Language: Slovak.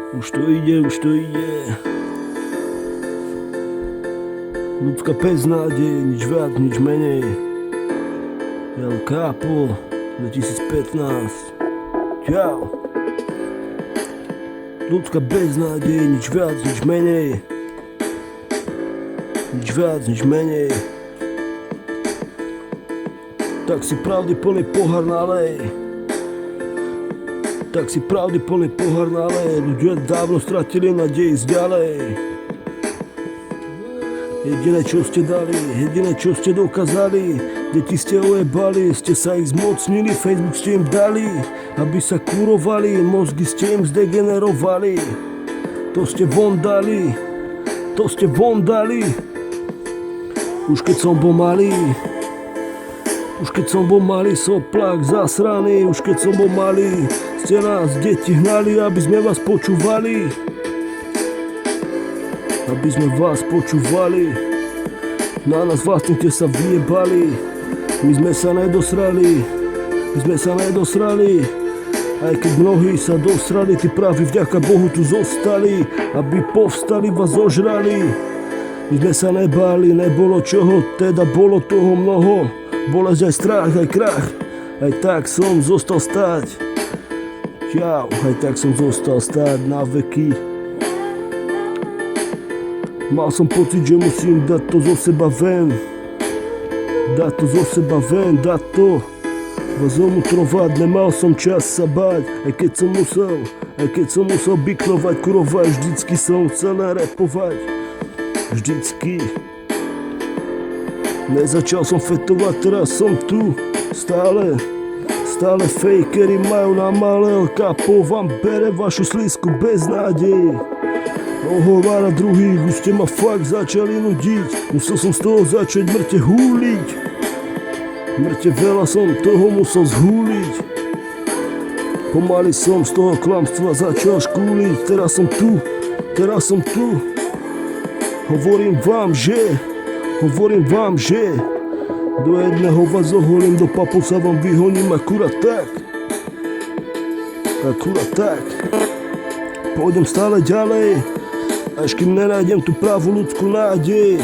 Už to ide, už to ide. Ľudská beznádej, nič viac, nič menej. El Capo 2015. Čau. Ľudská beznádej, nič viac, nič menej. Nič viac, nič menej. Tak si pravdy plný pohár nalej. Tak si pravdy plný pohár nalej. Ľudia dávno stratili nádej ísť ďalej. Jediné čo ste dali, jediné čo ste dokázali, deti ste ojebali, ste sa ich zmocnili, Facebook ste im dali, aby sa kurovali, mozgy ste im zdegenerovali. To ste von dali, to ste von dali. Už keď som bol malý, už keď som bol malý, soplák zasraný. Už keď som bol malý, ste nás deti hnali, aby sme vás počúvali. Aby sme vás počúvali. Na nás vlastne ste sa vyjebali. My sme sa nedosrali. My sme sa nedosrali. Aj keď mnohí sa dosrali, tí právi vďaka Bohu tu zostali, aby povstali, vás zožrali. My sme sa nebáli, nebolo čoho, teda bolo toho mnoho. Bolesť aj strach, aj krach. Aj tak som zostal stáť. Čau, aj tak som zostal stáť na veky. Mal som pocit, že musím dať to zo seba ven. Dať to zo seba ven, dať to. Vás omutrovať, nemal som čas sa báť. Aj keď som musel biknovať, kurovať. Vždycky som chcel repovať. Vždycky. Nezačal som fetovať, teraz som tu. Stále fejkery majú na malé. El Capo vám bere vašu slízku bez nádej. Ohovára druhých, už ste ma fakt začali nudiť. Musel som z toho začať mŕte húliť. Mŕte veľa som toho musel zhúliť. Pomaly som z toho klamstva začal škúliť. Teraz som tu. Hovorím vám, že do jedného vás oholím, do papusa vám vyhoním akurát tak. Pôjdem stále ďalej, až kým nenájdem tú pravú ľudskú nádej.